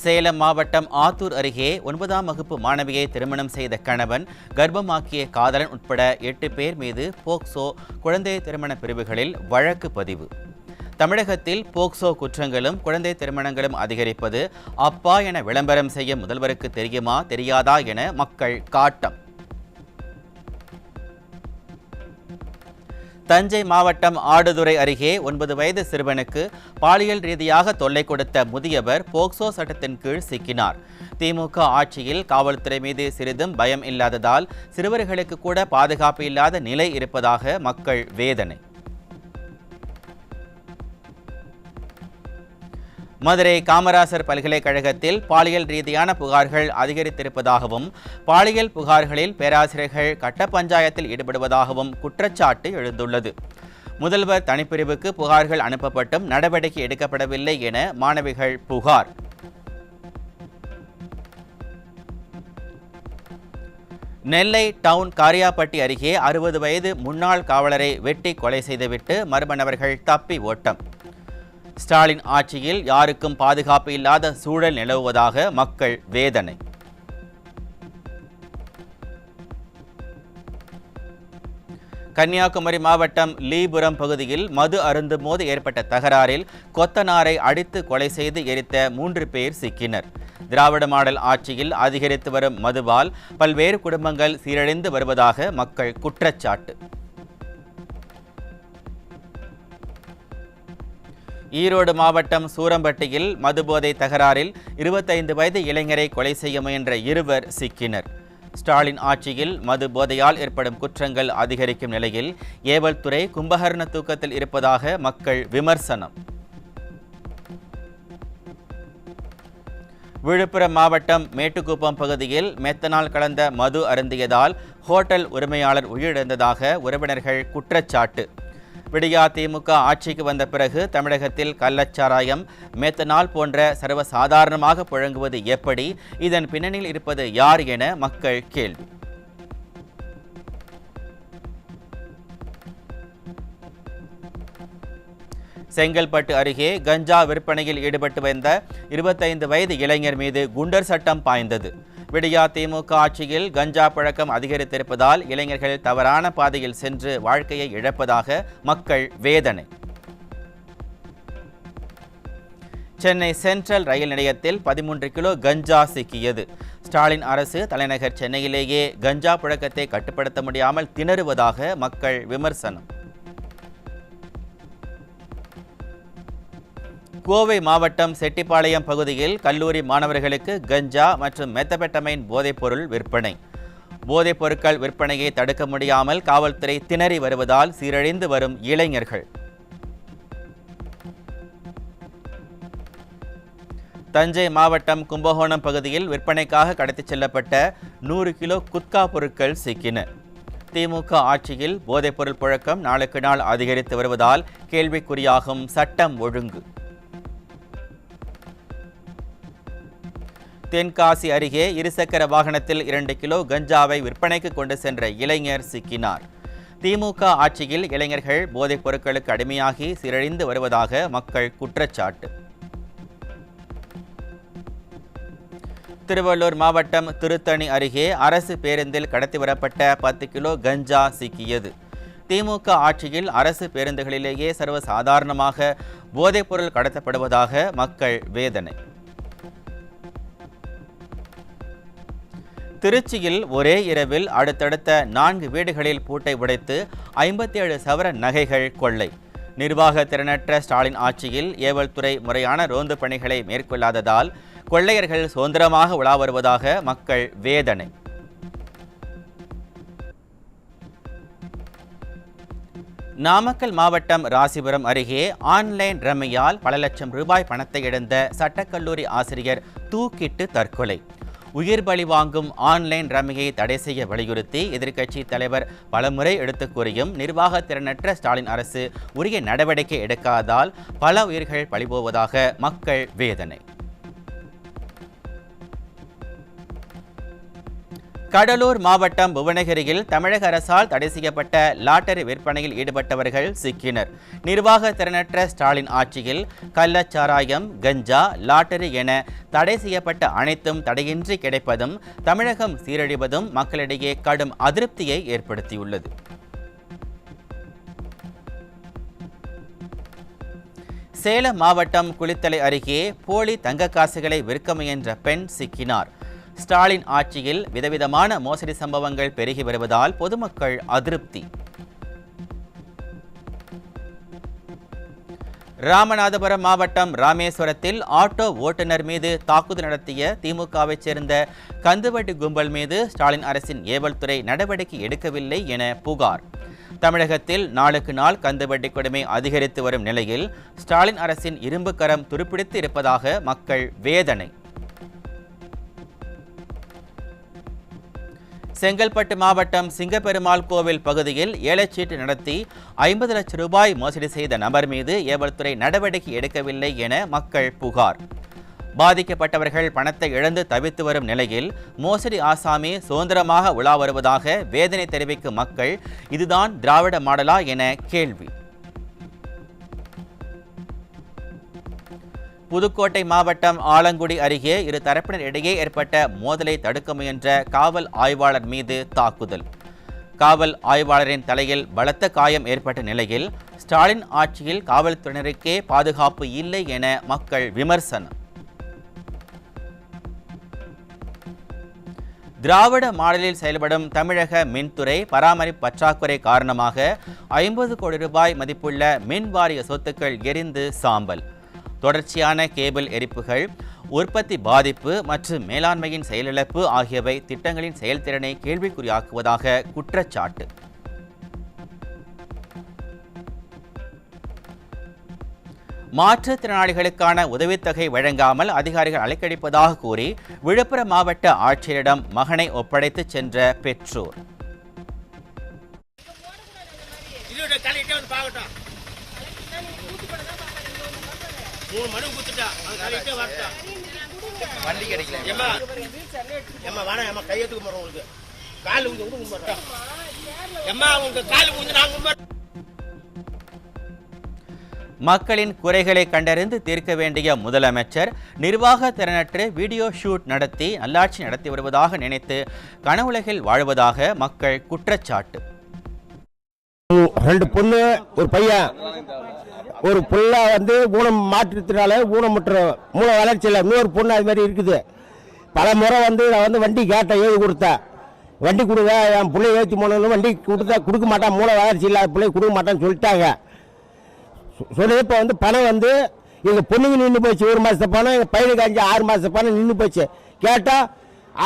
சேலம் மாவட்டம் ஆத்தூர் அருகே 9ஆம் வகுப்பு மாணவியை திருமணம் செய்த கணவன் கர்ப்பமாக்கிய காதலன் உட்பட 8 பேர் மீது போக்சோ குழந்தை திருமண பிரிவுகளில் வழக்கு பதிவு. தமிழகத்தில் போக்சோ குற்றங்களும் குழந்தை திருமணங்களும் அதிகரிப்பது அப்பா என விளம்பரம் செய்ய முதல்வருக்கு தெரியுமா தெரியாதா என மக்கள் காட்டம். தஞ்சை மாவட்டம் ஆடுதுறை அருகே 9 வயது சிறுவனுக்கு பாலியல் ரீதியாக தொல்லை கொடுத்த முதியவர் போக்சோ சட்டத்தின் கீழ் சிக்கினார். திமுக ஆட்சியில் காவல்துறை மீது சிறிதும் பயம் இல்லாததால் சிறுவர்களுக்கு கூட பாதுகாப்பு இல்லாத நிலை இருப்பதாக மக்கள் வேதனை. மதுரை காமராசர் பல்கலைக்கழகத்தில் பாலியல் ரீதியான புகார்கள் அதிகரித்திருப்பதாகவும் பாலியல் புகார்களில் பேராசிரியர்கள் கட்ட பஞ்சாயத்தில் ஈடுபடுவதாகவும் குற்றச்சாட்டு எழுந்துள்ளது. முதல்வர் தனிப்பிரிவுக்கு புகார்கள் அனுப்பப்பட்டும் நடவடிக்கை எடுக்கப்படவில்லை என மாணவிகள் புகார். நெல்லை டவுன் காரியாப்பட்டி அருகே 60 வயது முன்னாள் காவலரை வெட்டி கொலை செய்துவிட்டு மர்ம நபர்கள் தப்பி ஓட்டம். ஸ்டாலின் ஆட்சியில் யாருக்கும் பாதுகாப்பு இல்லாத சூழல் நிலவுவதாக மக்கள் வேதனை. கன்னியாகுமரி மாவட்டம் லீபுரம் பகுதியில் மது அருந்தும் போது ஏற்பட்ட தகராறில் கொத்தனாரை அடித்து கொலை செய்து எரித்த 3 பேர் சிக்கினர். திராவிட மாடல் ஆட்சியில் அதிகரித்து வரும் மதுவால் பல்வேறு குடும்பங்கள் சீரழிந்து வருவதாக மக்கள் குற்றச்சாட்டு. ஈரோடு மாவட்டம் சூரம்பட்டியில் மதுபோதை தகராறில் 25 வயது இளைஞரை கொலை செய்ய முயன்ற 2 சிக்கினர். ஸ்டாலின் ஆட்சியில் மது போதையால் ஏற்படும் குற்றங்கள் அதிகரிக்கும் நிலையில் ஏவல் துறை கும்பகர்ண தூக்கத்தில் இருப்பதாக மக்கள் விமர்சனம். விழுப்புரம் மாவட்டம் மேட்டுக்குப்பம் பகுதியில் மெத்தனால் கலந்த மது அருந்தியதால் ஹோட்டல் உரிமையாளர் உயிரிழந்ததாக உறவினர்கள் குற்றச்சாட்டு. விடியா திமுக ஆட்சிக்கு வந்த பிறகு தமிழகத்தில் கள்ளச்சாராயம் மெத்தனால் போன்ற சர்வசாதாரணமாக புழங்குவது எப்படி, இதன் பின்னணியில் இருப்பது யார் என மக்கள் கேள்வி. செங்கல்பட்டு அருகே கஞ்சா விற்பனையில் ஈடுபட்டு வந்த 25 வயது இளைஞர் மீது குண்டர் சட்டம் பாய்ந்தது. விடியா திமுக ஆட்சியில் கஞ்சா பழக்கம் அதிகரித்திருப்பதால் இளைஞர்கள் தவறான பாதையில் சென்று வாழ்க்கையை இழப்பதாக மக்கள் வேதனை. சென்னை சென்ட்ரல் ரயில் நிலையத்தில் 13 கிலோ கஞ்சா சிக்கியது. ஸ்டாலின் அரசு தலைநகர் சென்னையிலேயே கஞ்சா புழக்கத்தை கட்டுப்படுத்த முடியாமல் திணறுவதாக மக்கள் விமர்சனம். கோவை மாவட்டம் செட்டிப்பாளையம் பகுதியில் கல்லூரி மாணவர்களுக்கு கஞ்சா மற்றும் மெத்தபெட்டமைன் போதைப்பொருள் விற்பனை. போதைப் பொருட்கள் விற்பனையை தடுக்க முடியாமல் காவல்துறை திணறி வருவதால் சீரழிந்து வரும் இளைஞர்கள். தஞ்சை மாவட்டம் கும்பகோணம் பகுதியில் விற்பனைக்காக கடத்திச் செல்லப்பட்ட 100 கிலோ குட்கா பொருட்கள் சிக்கின. திமுக ஆட்சியில் போதைப்பொருள் புழக்கம் நாளுக்கு நாள் அதிகரித்து வருவதால் கேள்விக்குறியாகும் சட்டம் ஒழுங்கு. தென்காசி அருகே இருசக்கர வாகனத்தில் 2 கிலோ கஞ்சாவை விற்பனைக்கு கொண்டு சென்ற இளைஞர் சிக்கினார். திமுக ஆட்சியில் இளைஞர்கள் போதைப் பொருட்களுக்கு அடிமையாகி சீரழிந்து வருவதாக மக்கள் குற்றச்சாட்டு. திருவள்ளூர் மாவட்டம் திருத்தணி அருகே அரசு பேருந்தில் கடத்தி வரப்பட்ட 10 கிலோ கஞ்சா சிக்கியது. திமுக ஆட்சியில் அரசு பேருந்துகளிலேயே சர்வசாதாரணமாக போதைப்பொருள் கடத்தப்படுவதாக மக்கள் வேதனை. திருச்சியில் ஒரே இரவில் அடுத்தடுத்த 4 வீடுகளில் பூட்டை உடைத்து 57 சவர நகைகள் கொள்ளை. நிர்வாக திறனற்ற ஸ்டாலின் ஆட்சியில் ஏவல் துறை முறையான ரோந்து பணிகளை மேற்கொள்ளாததால் கொள்ளையர்கள் சுதந்திரமாக உலா வருவதாக மக்கள் வேதனை. நாமக்கல் மாவட்டம் ராசிபுரம் அருகே ஆன்லைன் ரம்மியால் பல லட்சம் ரூபாய் பணத்தை இழந்த சட்டக்கல்லூரி ஆசிரியர் தூக்கிட்டு தற்கொலை. உயிர் பலி வாங்கும் ஆன்லைன் ரம்மியை தடை செய்ய வலியுறுத்தி எதிர்க்கட்சி தலைவர் பலமுறை எடுத்துக் கூறியும் நிர்வாக திறனற்ற ஸ்டாலின் அரசு உரிய நடவடிக்கை எடுக்காததால் பல உயிர்கள் பலிபோவதாக மக்கள் வேதனை. கடலூர் மாவட்டம் புவனகிரியில் தமிழக அரசால் தடை செய்யப்பட்ட லாட்டரி விற்பனையில் ஈடுபட்டவர்கள் சிக்கினர். நிர்வாக திறனற்ற ஸ்டாலின் ஆட்சியில் கள்ளச்சாராயம், கஞ்சா, லாட்டரி என தடை செய்யப்பட்ட அனைத்தும் தடையின்றி கிடைப்பதும் தமிழகம் சீரழிவதும் மக்களிடையே கடும் அதிருப்தியை ஏற்படுத்தியுள்ளது. சேலம் மாவட்டம் குளித்தலை அருகே போலி தங்க காசுகளை விற்க முயன்ற பெண் சிக்கினார். ஸ்டாலின் ஆட்சியில் விதவிதமான மோசடி சம்பவங்கள் பெருகி வருவதால் பொதுமக்கள் அதிருப்தி. ராமநாதபுரம் மாவட்டம் ராமேஸ்வரத்தில் ஆட்டோ ஓட்டுநர் மீது தாக்குதல் நடத்திய திமுகவை சேர்ந்த கந்துவட்டி கும்பல் மீது ஸ்டாலின் அரசின் ஏவல் துறை நடவடிக்கை எடுக்கவில்லை என புகார். தமிழகத்தில் நாளுக்கு நாள் கந்துவட்டி கொடுமை அதிகரித்து வரும் நிலையில் ஸ்டாலின் அரசின் இரும்பு கரம் துருப்பிடித்து இருப்பதாக மக்கள் வேதனை. செங்கல்பட்டு மாவட்டம் சிங்கப்பெருமாள் கோவில் பகுதியில் ஏலச்சீட்டு நடத்தி 50 லட்சம் ரூபாய் மோசடி செய்த நபர் மீது ஏவல்துறை நடவடிக்கை எடுக்கவில்லை என மக்கள் புகார். பாதிக்கப்பட்டவர்கள் பணத்தை இழந்து தவித்து வரும் நிலையில் மோசடி ஆசாமி சுதந்திரமாக உலா வருவதாக வேதனை தெரிவிக்கும் மக்கள் இதுதான் திராவிட மாடலா என கேள்வி. புதுக்கோட்டை மாவட்டம் ஆலங்குடி அருகே இரு தரப்பினர் இடையே ஏற்பட்ட மோதலை தடுக்க முயன்ற காவல் ஆய்வாளர் மீது தாக்குதல். காவல் ஆய்வாளரின் தலையில் பலத்த காயம் ஏற்பட்ட நிலையில் ஸ்டாலின் ஆட்சியில் காவல்துறையினருக்கே பாதுகாப்பு இல்லை என மக்கள் விமர்சனம். திராவிட மாடலில் செயல்படும் தமிழக மின்துறை பராமரிப்பு பற்றாக்குறை காரணமாக 50 கோடி ரூபாய் மதிப்புள்ள மின் வாரிய சொத்துக்கள் எரிந்து சாம்பல். தொடர்ச்சியான கேபிள் எரிப்புகள், உற்பத்தி பாதிப்பு மற்றும் மேலாண்மையின் செயலிழப்பு ஆகியவை திட்டங்களின் செயல்திறனை கேள்விக்குறியாக்குவதாக குற்றச்சாட்டு. மாற்றுத்திறனாளிகளுக்கான உதவித்தொகை வழங்காமல் அதிகாரிகள் அலைக்கழிப்பதாக கூறி விழுப்புரம் மாவட்ட ஆட்சியரிடம் மகனை ஒப்படைத்து சென்ற பெற்றோர். மக்களின் குறைகளை கண்டறிந்து தீர்க்க வேண்டிய முதலமைச்சர் நிர்வாக திறனற்று வீடியோ ஷூட் நடத்தி நல்லாட்சி நடத்தி வருவதாக நினைத்து கனவுலகில் வாழ்வதாக மக்கள் குற்றச்சாட்டு. 2 பொண்ணு ஒரு பையன், ஒரு புள்ள ஊனம் மாற்றத்தினால ஊனமுற்ற மூல வளர்ச்சியில் இன்னொரு பொண்ணு அது மாதிரி இருக்குது. பல முறை நான் வண்டி கேட்டேன், எழுதி கொடுத்தேன். வண்டி கொடுங்க, என் பிள்ளை ஏற்றி போனாலும் வண்டி கொடுக்க மாட்டான், மூல வளர்ச்சி இல்லாத பிள்ளை கொடுக்க மாட்டான்னு சொல்லிட்டாங்க. சொல்லி இப்போ பணம் எங்கள் பொண்ணுங்க நின்று போச்சு. 1 மாதத்து பணம், எங்கள் பையனுக்கு 5-6 மாதத்து பணம் நின்று போச்சு. கேட்டால்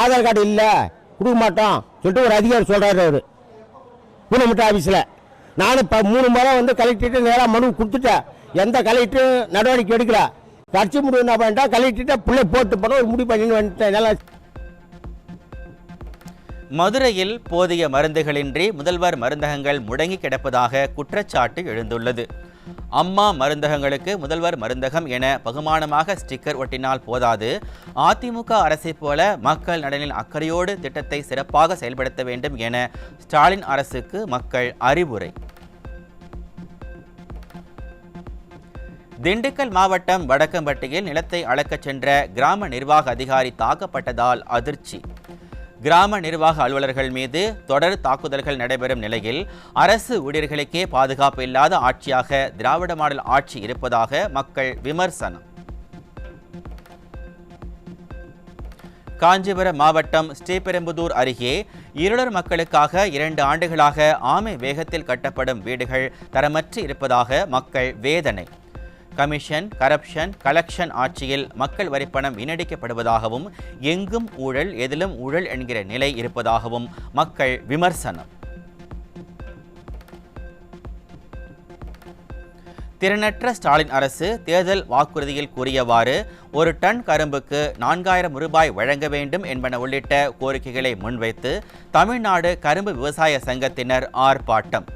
ஆதார் கார்டு இல்லை, கொடுக்க மாட்டோம் சொல்லிட்டு ஒரு அதிகாரி சொல்கிறாரு. அவர் ஊனமுற்ற ஆஃபீஸில் நானும் 3 முறை கலெக்டர்கிட்ட நேராக மனு கொடுத்துட்டேன். எந்த கலெக்டரும் நடவடிக்கை எடுக்கல. கட்சி முடிவு என்ன பண்ணிட்டா, கலெக்டர்கிட்ட பிள்ளை போட்டு போன ஒரு முடிவு பண்ணி வந்துட்டேன். நல்லா. மதுரையில் போதிய மருந்துகளின்றி முதல்வர் மருந்தகங்கள் முடங்கி கிடப்பதாக குற்றச்சாட்டு எழுந்துள்ளது. அம்மா மருந்தகங்களுக்கு முதல்வர் மருந்தகம் என பகுமானமாக ஸ்டிக்கர் ஒட்டினால் போதாது, அதிமுக அரசை போல மக்கள் நலனில் அக்கறையோடு திட்டத்தை சிறப்பாக செயல்படுத்த வேண்டும் என ஸ்டாலின் அரசுக்கு மக்கள் அறிவுரை. திண்டுக்கல் மாவட்டம் வடக்கம்பட்டியில் நிலத்தை அளக்கச் சென்ற கிராம நிர்வாக அதிகாரி தாக்கப்பட்டதால் அதிர்ச்சி. கிராம நிர்வாக அலுவலர்கள் மீது தொடர் தாக்குதல்கள் நடைபெறும் நிலையில் அரசு ஊழியர்களுக்கே பாதுகாப்பு இல்லாத ஆட்சியாக திராவிட மாடல் ஆட்சி இருப்பதாக மக்கள் விமர்சனம். காஞ்சிபுரம் மாவட்டம் ஸ்ரீபெரும்புதூர் அருகே இருளர் மக்களுக்காக 2 ஆண்டுகளாக ஆமை வேகத்தில் கட்டப்படும் வீடுகள் தரமற்று இருப்பதாக மக்கள் வேதனை. கமிஷன், கரப்ஷன், கலெக்ஷன் ஆட்சியில் மக்கள் வரிப்பணம் வீணடிக்கப்படுவதாகவும் எங்கும் ஊழல் எதிலும் ஊழல் என்கிற நிலை இருப்பதாகவும் மக்கள் விமர்சனம். திறனற்ற ஸ்டாலின் அரசு தேர்தல் வாக்குறுதியில் கூறியவாறு 1 டன் கரும்புக்கு 4000 ரூபாய் வழங்க வேண்டும் என்பன உள்ளிட்ட கோரிக்கைகளை முன்வைத்து தமிழ்நாடு கரும்பு விவசாய சங்கத்தினர் ஆர்ப்பாட்டம்.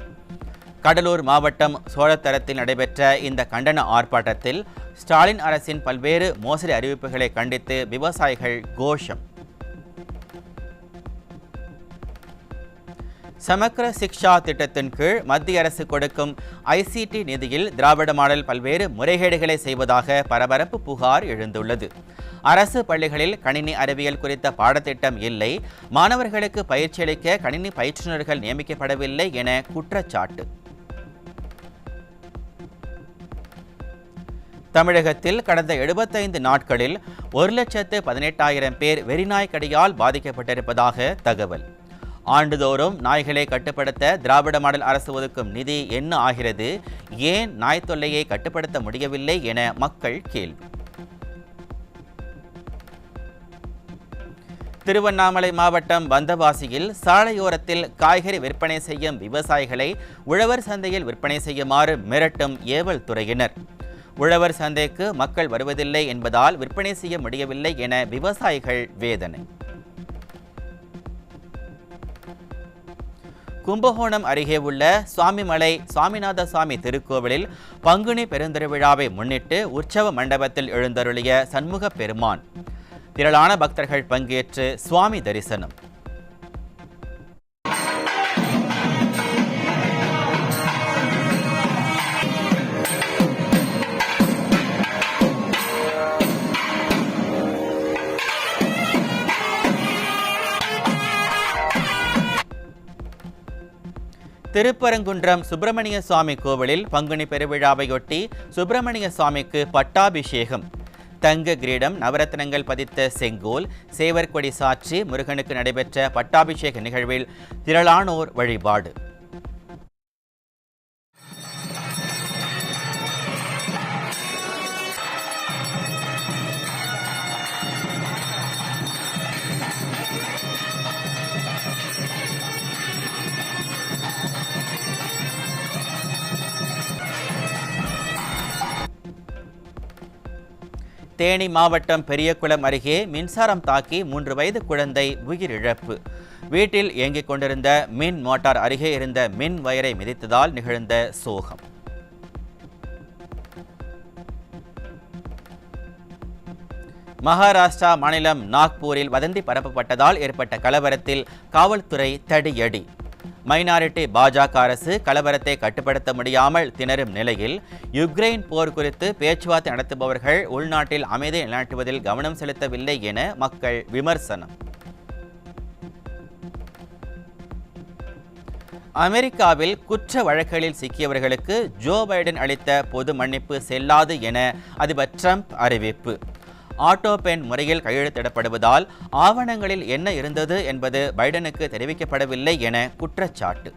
கடலூர் மாவட்டம் சோழத்தரத்தில் நடைபெற்ற இந்த கண்டன ஆர்ப்பாட்டத்தில் ஸ்டாலின் அரசின் பல்வேறு மோசடி அறிவிப்புகளை கண்டித்து விவசாயிகள் கோஷம். சமக்ர சிக்ஷா திட்டத்தின் கீழ் மத்திய அரசு கொடுக்கும் ஐசிடி நிதியில் திராவிட மாடல் பல்வேறு முறைகேடுகளை செய்வதாக பரபரப்பு புகார் எழுந்துள்ளது. அரசு பள்ளிகளில் கணினி அறிவியல் குறித்த பாடத்திட்டம் இல்லை, மாணவர்களுக்கு பயிற்சி அளிக்க கணினி பயிற்றுநர்கள் நியமிக்கப்படவில்லை என குற்றச்சாட்டு. தமிழகத்தில் கடந்த 75 நாட்களில் 1,18,000 பேர் வெறிநாய் கடியால் பாதிக்கப்பட்டிருப்பதாக தகவல். ஆண்டுதோறும் நாய்களை கட்டுப்படுத்த திராவிட மாடல் அரசு ஒதுக்கும் நிதி என்ன ஆகிறது? ஏன் நாய் தொல்லையை கட்டுப்படுத்த முடியவில்லை என மக்கள் கேள்வி. திருவண்ணாமலை மாவட்டம் வந்தவாசியில் சாலையோரத்தில் காய்கறி விற்பனை செய்யும் விவசாயிகளை உழவர் சந்தையில் விற்பனை செய்யுமாறு மிரட்டும் ஏவல் துறையினர். உழவர் சந்தைக்கு மக்கள் வருவதில்லை என்பதால் விற்பனை செய்ய முடியவில்லை என விவசாயிகள் வேதனை. கும்பகோணம் அருகே உள்ள சுவாமிமலை சுவாமிநாத சுவாமி திருக்கோவிலில் பங்குனி பெருந்திருவிழாவை முன்னிட்டு உற்சவ மண்டபத்தில் எழுந்தருளிய சண்முக பெருமான். திரளான பக்தர்கள் பங்கேற்று சுவாமி தரிசனம். திருப்பரங்குன்றம் சுப்பிரமணிய சுவாமி கோவிலில் பங்குனி பெருவிழாவையொட்டி சுப்பிரமணிய சுவாமிக்கு பட்டாபிஷேகம். தங்க கிரீடம், நவரத்னங்கள் பதித்த செங்கோல், சேவற்கொடி சாற்றி முருகனுக்கு நடைபெற்ற பட்டாபிஷேக நிகழ்வில் திரளானோர் வழிபாடு. தேனி மாவட்டம் பெரியகுளம் அருகே மின்சாரம் தாக்கி 3 வயது குழந்தை உயிரிழப்பு. வீட்டில் இயங்கிக் கொண்டிருந்த மின் மோட்டார் அருகே இருந்த மின் வயரை மிதித்ததால் நிகழ்ந்த சோகம். மகாராஷ்டிரா மாநிலம் நாக்பூரில் வதந்தி பரப்பப்பட்டதால் ஏற்பட்ட கலவரத்தில் காவல்துறை தடியடி. மைனாரிட்டி பாஜக அரசு கலவரத்தை கட்டுப்படுத்த முடியாமல் திணறும் நிலையில் யுக்ரைன் போர் குறித்து பேச்சுவார்த்தை நடத்துபவர்கள் உள்நாட்டில் அமைதியை நிலைநாட்டுவதில் கவனம் செலுத்தவில்லை என மக்கள் விமர்சனம். அமெரிக்காவில் குற்ற வழக்குகளில் சிக்கியவர்களுக்கு ஜோ பைடன் அளித்த பொது மன்னிப்பு செல்லாது என அதிபர் ட்ரம்ப் அறிவிப்பு. ஆட்டோ பென் முறையில் கையெழுத்திடப்படுவதால் ஆவணங்களில் என்ன இருந்தது என்பது பைடனுக்கு தெரிவிக்கப்படவில்லை என குற்றச்சாட்டு.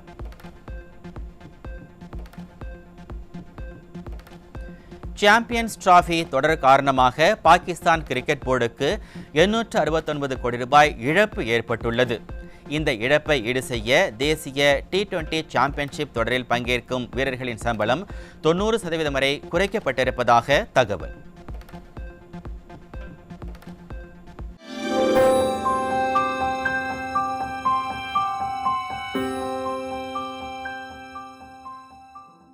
சாம்பியன்ஸ் டிராபி தொடர் காரணமாக பாகிஸ்தான் கிரிக்கெட் போர்டுக்கு 869 கோடி ரூபாய் இழப்பு ஏற்பட்டுள்ளது. இந்த இழப்பை ஈடு செய்ய தேசிய T20 சாம்பியன்ஷிப் தொடரில் பங்கேற்கும் வீரர்களின் சம்பளம் 90% வரை குறைக்கப்பட்டிருப்பதாக தகவல்.